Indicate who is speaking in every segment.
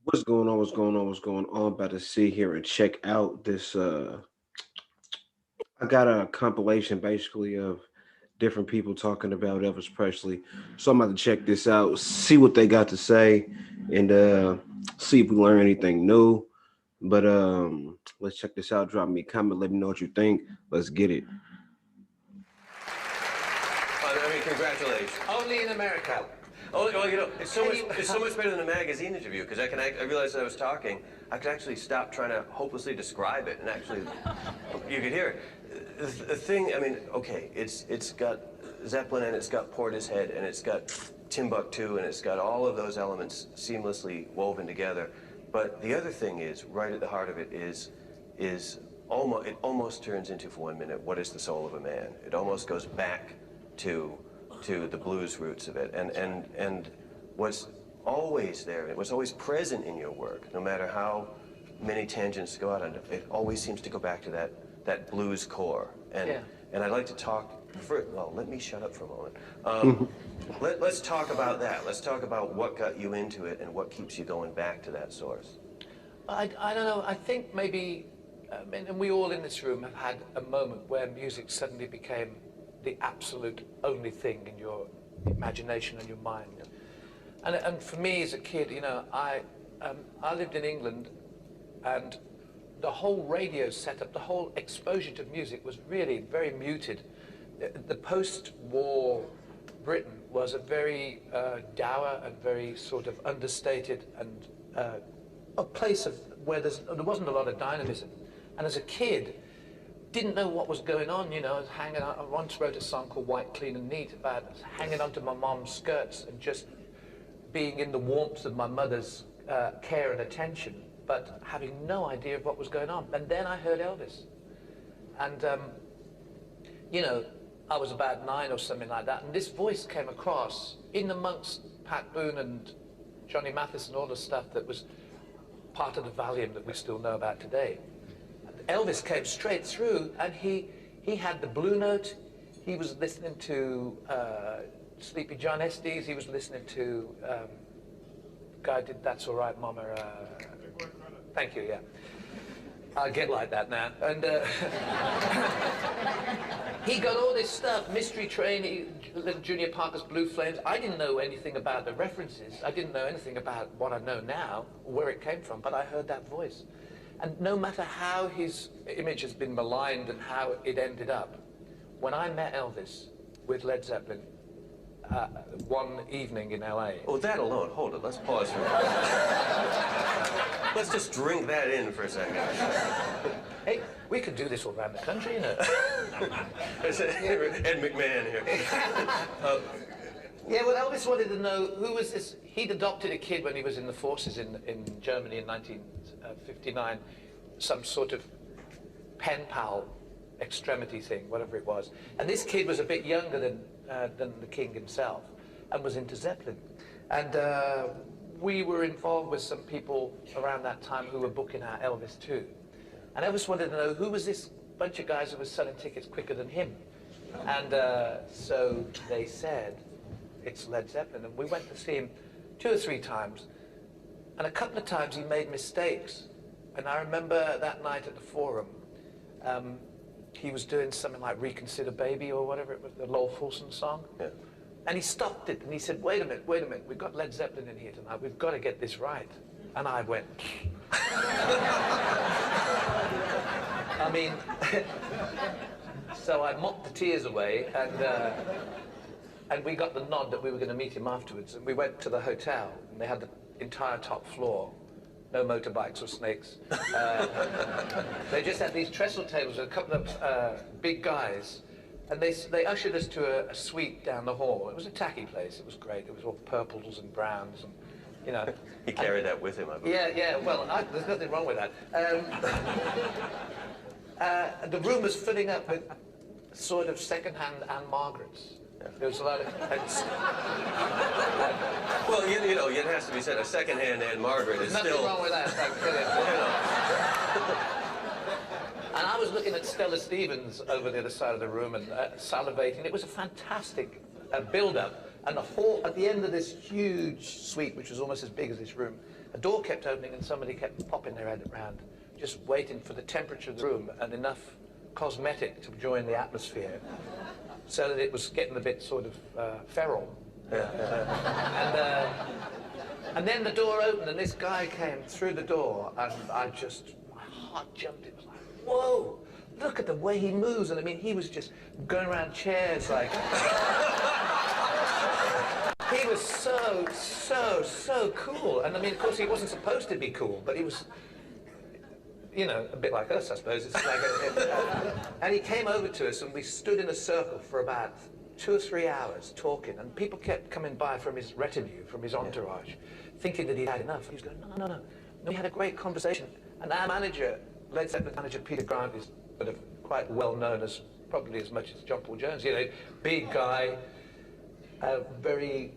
Speaker 1: What's going on? What's going on? What's going on? About to sit here and check out this. I got a compilation basically of different people talking about Elvis Presley. So I'm about to check this out, see what they got to say, and see if we learn anything new. But let's check this out. Drop me a comment. Let me know what you think. Let's get it.
Speaker 2: I mean, congratulations.
Speaker 3: Only in America.
Speaker 2: Oh, well, it's so much better than a magazine interview because I realized as I was talking, I could actually stop trying to hopelessly describe it and actually, you could hear it. The thing, I mean, okay, it's got Zeppelin and it's got Portishead and it's got Timbuktu and it's got all of those elements seamlessly woven together. But the other thing is, right at the heart of it is almost, it almost turns into, for 1 minute, what is the soul of a man? It almost goes back to the blues roots of it, and what's always there, it was always present in your work, no matter how many tangents go out, and it always seems to go back to that blues core. And I'd like to talk. Well, let me shut up for a moment. Let's talk about that. Let's talk about what got you into it and what keeps you going back to that source.
Speaker 3: I don't know. I think maybe, and we all in this room have had a moment where music suddenly became the absolute only thing in your imagination and your mind. And for me as a kid, I lived in England, and the whole radio setup, the whole exposure to music was really very muted. The post-war Britain was a very dour and very sort of understated and a place of where there wasn't a lot of dynamism. And as a kid, didn't know what was going on, I was hanging out. I once wrote a song called White, Clean and Neat about hanging onto my mom's skirts and just being in the warmth of my mother's care and attention, but having no idea of what was going on. And then I heard Elvis. And, I was about 9 or something like that, and this voice came across in amongst Pat Boone and Johnny Mathis and all the stuff that was part of the Valium that we still know about today. Elvis came straight through, and he had the Blue Note. He was listening to Sleepy John Estes. He was listening to the guy who did That's All Right, Mama. Thank you, yeah. I get like that now. And he got all this stuff, Mystery Train, Little Junior Parker's Blue Flames. I didn't know anything about the references. I didn't know anything about what I know now, where it came from, but I heard that voice. And no matter how his image has been maligned and how it ended up, when I met Elvis with Led Zeppelin one evening in LA.
Speaker 2: Oh, that alone, hold it, let's pause for a minute. Let's just drink that in for a second.
Speaker 3: Hey, we could do this all around the country,
Speaker 2: Ed McMahon here.
Speaker 3: Yeah, well, Elvis wanted to know who was this. He'd adopted a kid when he was in the forces in Germany in 1959, some sort of pen pal extremity thing, whatever it was. And this kid was a bit younger than the king himself and was into Zeppelin. And we were involved with some people around that time who were booking out Elvis too. And Elvis wanted to know who was this bunch of guys who was selling tickets quicker than him. And so they said, it's Led Zeppelin. And we went to see him 2 or 3 times. And a couple of times he made mistakes. And I remember that night at the Forum, he was doing something like Reconsider Baby or whatever it was, the Lowell Fulson song.
Speaker 2: Yeah.
Speaker 3: And he stopped it and he said, wait a minute, we've got Led Zeppelin in here tonight, we've got to get this right. And I went, I mean, so I mopped the tears away and we got the nod that we were going to meet him afterwards. And we went to the hotel and they had the entire top floor. No motorbikes or snakes. They just had these trestle tables with a couple of big guys, and they ushered us to a suite down the hall. It was a tacky place. It was great. It was all purples and browns, and
Speaker 2: He carried that with him, I believe.
Speaker 3: Yeah. Well, there's nothing wrong with that. The room was filling up with sort of second-hand Anne Margarets. There was a lot of...
Speaker 2: Well, it has to be said, a second-hand Anne Margaret is
Speaker 3: nothing
Speaker 2: still...
Speaker 3: wrong with that. And I was looking at Stella Stevens over the other side of the room and salivating. It was a fantastic build-up And the hall, at the end of this huge suite, which was almost as big as this room, a door kept opening and somebody kept popping their head around, just waiting for the temperature of the room and enough cosmetic to join the atmosphere so that it was getting a bit sort of feral. And then the door opened and this guy came through the door and my heart jumped. It was like, whoa, look at the way he moves. And I mean, he was just going around chairs like... He was so cool. And I mean, of course, he wasn't supposed to be cool, but he was, you know, a bit like us, I suppose. It's like and he came over to us and we stood in a circle for about 2 or 3 hours talking, and people kept coming by from his retinue, from his entourage, thinking that he'd had enough. He was going, no. We had a great conversation. And our manager, Led Zeppelin manager Peter Grant, is sort of quite well known as, probably as much as John Paul Jones, you know, big guy, very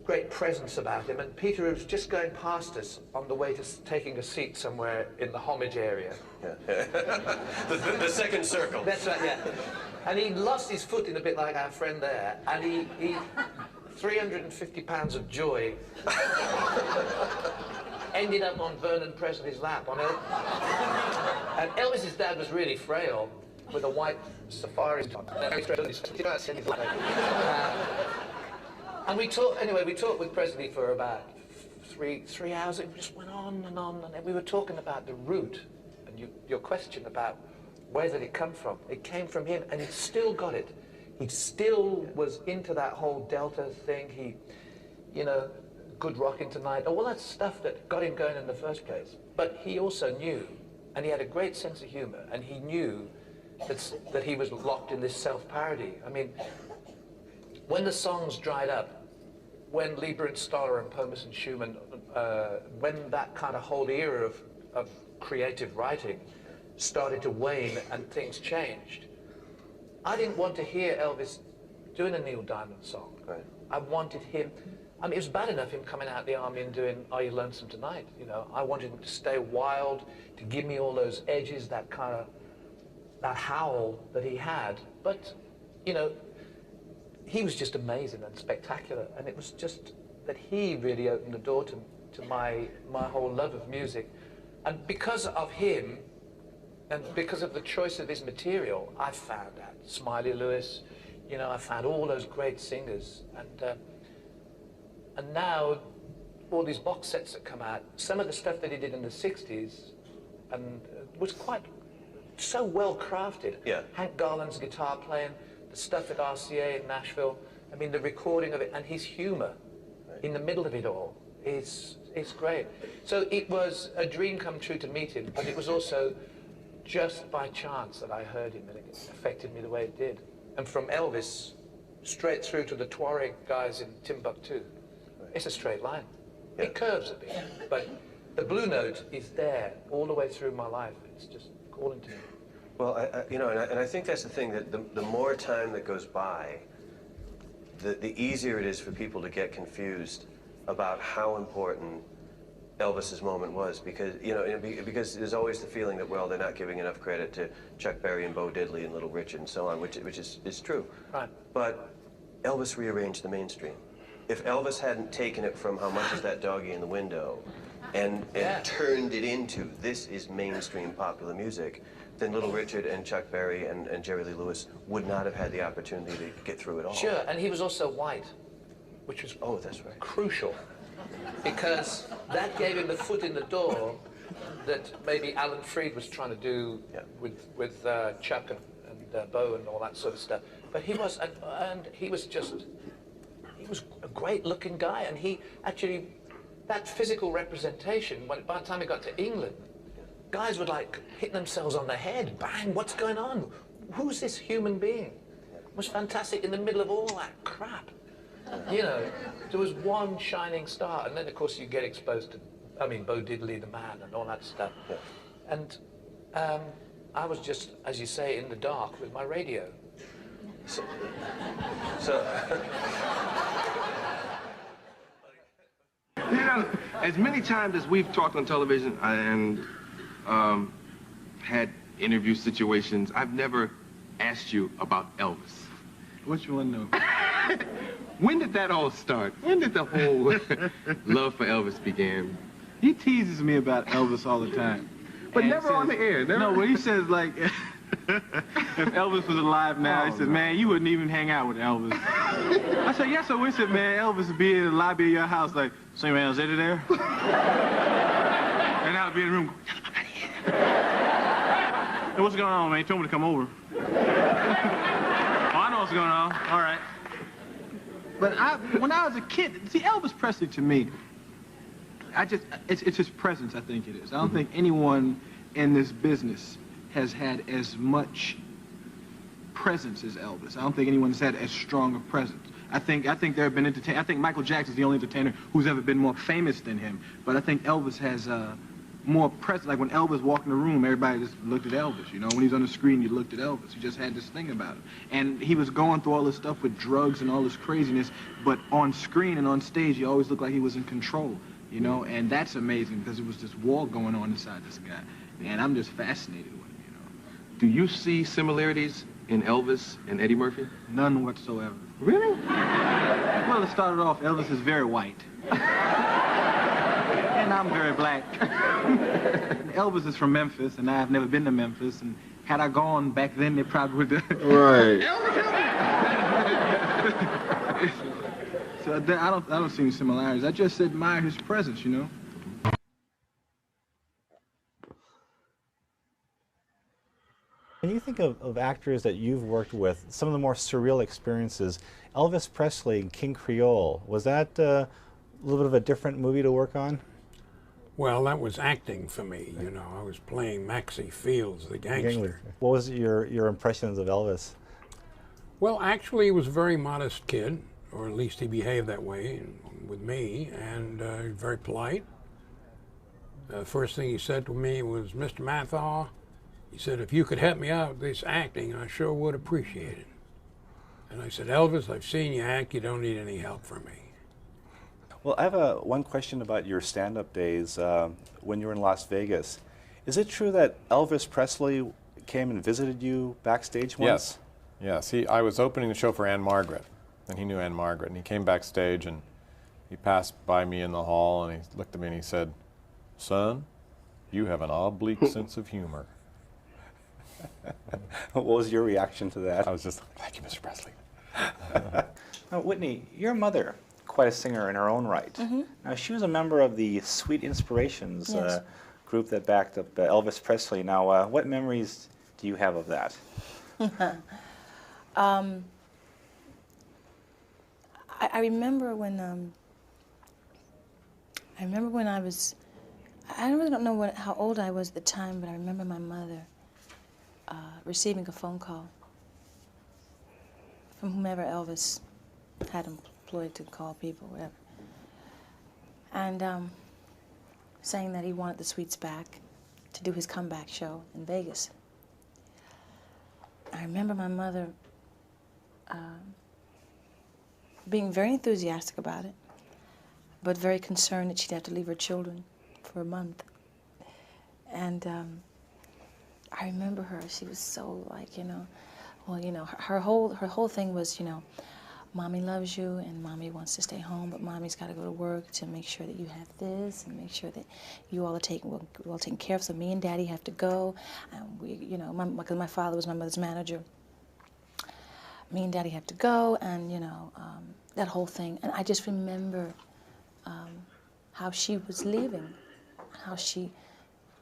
Speaker 3: great presence about him. And Peter was just going past us on the way to taking a seat somewhere in the homage area.
Speaker 2: Yeah. the second circle.
Speaker 3: That's right, yeah. And he lost his footing a bit like our friend there, and he 350 pounds of joy ended up on Vernon Presley's lap. And Elvis's dad was really frail, with a white safari top. And we talked with Presley for about three hours. It just went on, and then we were talking about the root, and your question about where did it come from? It came from him, and he still got it. He still was into that whole Delta thing. He, you know, Good Rockin' Tonight, all that stuff that got him going in the first place. But he also knew, and he had a great sense of humor, and he knew that he was locked in this self-parody. I mean, when the songs dried up, when Lieber and Stoller and Pomus and Schumann, when that kind of whole era of creative writing started to wane and things changed, I didn't want to hear Elvis doing a Neil Diamond song.
Speaker 2: Right.
Speaker 3: I wanted him, I mean, it was bad enough him coming out of the army and doing Are You Lonesome Tonight, you know. I wanted him to stay wild, to give me all those edges, that kind of, that howl that he had. But, you know, he was just amazing and spectacular, and it was just that he really opened the door to my whole love of music. And because of him, and because of the choice of his material, I found out Smiley Lewis, you know, I found all those great singers, and now all these box sets that come out, some of the stuff that he did in the 60s and was quite so well crafted.
Speaker 2: Yeah.
Speaker 3: Hank Garland's guitar playing, the stuff at RCA in Nashville, I mean, the recording of it, and his humor in the middle of it all is great. So it was a dream come true to meet him, but it was also just by chance that I heard him, and it affected me the way it did. And from Elvis straight through to the Tuareg guys in Timbuktu, it's a straight line.
Speaker 2: Yeah.
Speaker 3: It curves a bit, but the blue note is there all the way through my life. It's just calling to me.
Speaker 2: Well, you know, and I think that's the thing, that the more time that goes by, the easier it is for people to get confused about how important Elvis's moment was, because, you know, because there's always the feeling that, well, they're not giving enough credit to Chuck Berry and Bo Diddley and Little Richard and so on, which is true.
Speaker 3: Right.
Speaker 2: But Elvis rearranged the mainstream. If Elvis hadn't taken it from How Much Is That Doggy in the Window and turned it into this is mainstream popular music, then Little Richard and Chuck Berry and Jerry Lee Lewis would not have had the opportunity to get through it all.
Speaker 3: Sure, and he was also white, which was
Speaker 2: that's right.
Speaker 3: crucial, because that gave him the foot in the door that maybe Alan Freed was trying to do with Chuck and Bo and all that sort of stuff. But he was, and he was a great-looking guy, and he actually, that physical representation, by the time he got to England, guys were like hitting themselves on the head. Bang, what's going on? Who's this human being? It was fantastic in the middle of all that crap. You know, there was one shining star, and then of course you get exposed to, I mean, Bo Diddley the Man and all that stuff. Yeah. And I was just, as you say, in the dark with my radio.
Speaker 2: So
Speaker 4: you know, as many times as we've talked on television and had interview situations, I've never asked you about Elvis.
Speaker 5: What you want to know?
Speaker 4: When did that all start? When did the whole love for Elvis begin?
Speaker 5: He teases me about Elvis all the time.
Speaker 4: But
Speaker 5: And
Speaker 4: never
Speaker 5: says,
Speaker 4: on the air. Never.
Speaker 5: No, but he says, like, if Elvis was alive now, he says, man, you wouldn't even hang out with Elvis. I said, yes, I wish it, man. Elvis would be in the lobby of your house, like, say, man, is Eddie there? And I would be in the room, tell him I'm not here. Hey, what's going on, man? He told me to come over. Oh, I know what's going on. All right. But when I was a kid, see, Elvis Presley to me, it's his presence, I think it is. I don't think anyone in this business has had as much presence as Elvis. I don't think anyone's had as strong a presence. I think there have been entertainers. I think Michael Jackson's the only entertainer who's ever been more famous than him. But I think Elvis has more presence. Like when Elvis walked in the room, everybody just looked at Elvis. You know, when he's on the screen, you looked at Elvis. He just had this thing about him. And he was going through all this stuff with drugs and all this craziness. But on screen and on stage, he always looked like he was in control. You know, and that's amazing because there was this war going on inside this guy. And I'm just fascinated with him, you know.
Speaker 4: Do you see similarities in Elvis and Eddie Murphy?
Speaker 5: None whatsoever.
Speaker 4: Really?
Speaker 5: Well, it started off, Elvis is very white. And I'm very black. Elvis is from Memphis, and I've never been to Memphis. And had I gone back then, they probably would have...
Speaker 1: Right.
Speaker 5: So I don't see any similarities. I just admire his presence, you know.
Speaker 6: When you think of actors that you've worked with, some of the more surreal experiences, Elvis Presley and King Creole, was that a little bit of a different movie to work on?
Speaker 7: Well, that was acting for me, you know. I was playing Maxie Fields, the gangster.
Speaker 6: What was your impressions of Elvis?
Speaker 7: Well, actually, he was a very modest kid, or at least he behaved that way with me, and very polite. The first thing he said to me was, Mr. Mathaw, he said, if you could help me out with this acting, I sure would appreciate it. And I said, Elvis, I've seen you act. You don't need any help from me.
Speaker 6: Well, I have one question about your stand-up days when you were in Las Vegas. Is it true that Elvis Presley came and visited you backstage once?
Speaker 8: Yes. I was opening the show for Anne Margaret, and he knew Anne Margaret, and he came backstage, and he passed by me in the hall, and he looked at me and he said, son, you have an oblique sense of humor.
Speaker 6: What was your reaction to that?
Speaker 8: I was just, thank you, Mr. Presley.
Speaker 6: Now, Whitney, your mother, quite a singer in her own right. Now, she was a member of the Sweet Inspirations group that backed up Elvis Presley. Now, what memories do you have of that?
Speaker 9: I remember when I was, I really don't know how old I was at the time, but I remember my mother receiving a phone call from whomever Elvis had employed to call people, whatever, and saying that he wanted the Sweets back to do his comeback show in Vegas. I remember my mother being very enthusiastic about it, but very concerned that she'd have to leave her children for a month. And I remember her, she was so like, you know, well, you know, her whole thing was, you know, Mommy loves you and Mommy wants to stay home, but Mommy's got to go to work to make sure that you have this and make sure that you all are well taken care of. So me and Daddy have to go. And we, you know, because my father was my mother's manager. Me and Daddy have to go, and you know, that whole thing. And I just remember how she was leaving, how she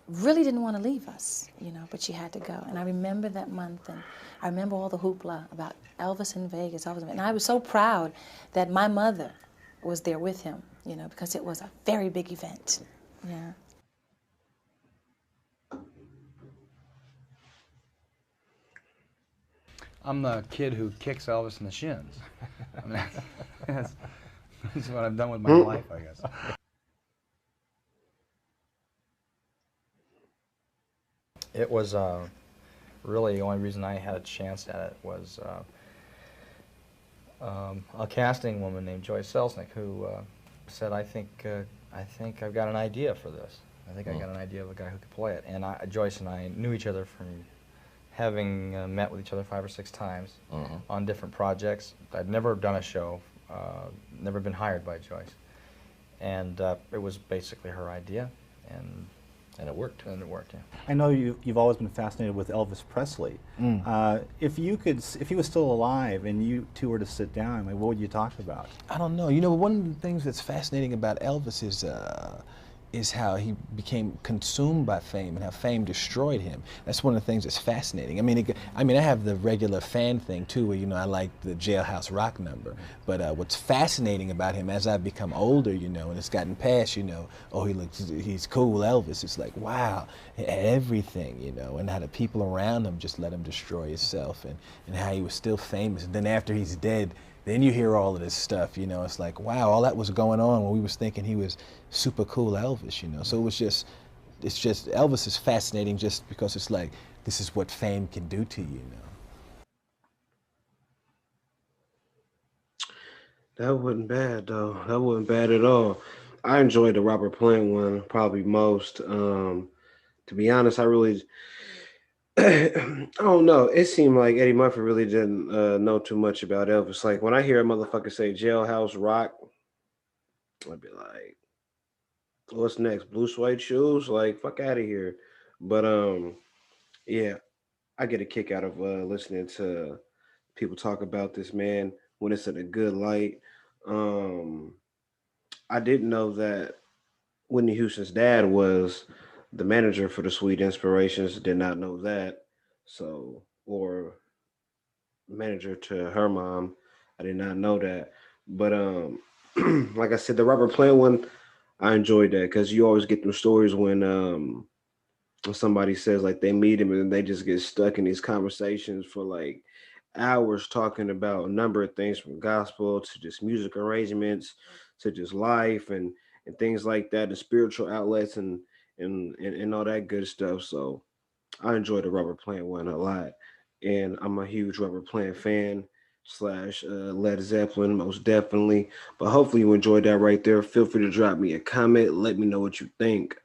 Speaker 9: really didn't want to leave us, you know, but she had to go. And I remember that month, and I remember all the hoopla about Elvis in Vegas. And I was so proud that my mother was there with him, you know, because it was a very big event. Yeah.
Speaker 10: I'm the kid who kicks Elvis in the shins. I mean, that's what I've done with my life, I guess. It was really the only reason I had a chance at it was a casting woman named Joyce Selznick who said, I think I've got an idea for this. I think I got an idea of a guy who could play it. And Joyce and I knew each other from having met with each other 5 or 6 times on different projects. I'd never done a show never been hired by Joyce. And it was basically her idea, and it worked. And it worked, yeah.
Speaker 6: I know you've always been fascinated with Elvis Presley. If he was still alive and you two were to sit down, what would you talk about?
Speaker 5: I don't know. You know, one of the things that's fascinating about Elvis is how he became consumed by fame and how fame destroyed him. That's one of the things that's fascinating. I mean, I have the regular fan thing too, where, you know, I like the Jailhouse Rock number. But what's fascinating about him as I've become older, you know, and it's gotten past, you know, oh, he's cool Elvis. It's like, wow, everything, you know, and how the people around him just let him destroy himself, and how he was still famous. And then after he's dead, then you hear all of this stuff, you know. It's like, wow, all that was going on when we was thinking he was super cool Elvis, you know. So it's just Elvis is fascinating just because it's like, this is what fame can do to you, you know.
Speaker 1: That wasn't bad though. That wasn't bad at all. I enjoyed the Robert Plant one probably most. To be honest, I really I don't know. It seemed like Eddie Murphy really didn't know too much about Elvis. Like when I hear a motherfucker say Jailhouse Rock, I'd be like, "What's next? Blue suede shoes? Like fuck out of here." But yeah, I get a kick out of listening to people talk about this man when it's in a good light. Um, I didn't know that Whitney Houston's dad was the manager for the Sweet Inspirations. Did not know that. So, or manager to her mom. I did not know that. But like I said, the Robert Plant one, I enjoyed that because you always get them stories when somebody says like they meet him and they just get stuck in these conversations for like hours talking about a number of things from gospel to just music arrangements to just life and things like that, and spiritual outlets and all that good stuff. So I enjoy the Robert Plant one a lot, and I'm a huge Robert Plant fan slash Led Zeppelin, most definitely. But hopefully you enjoyed that right there. Feel free to drop me a comment. Let me know what you think.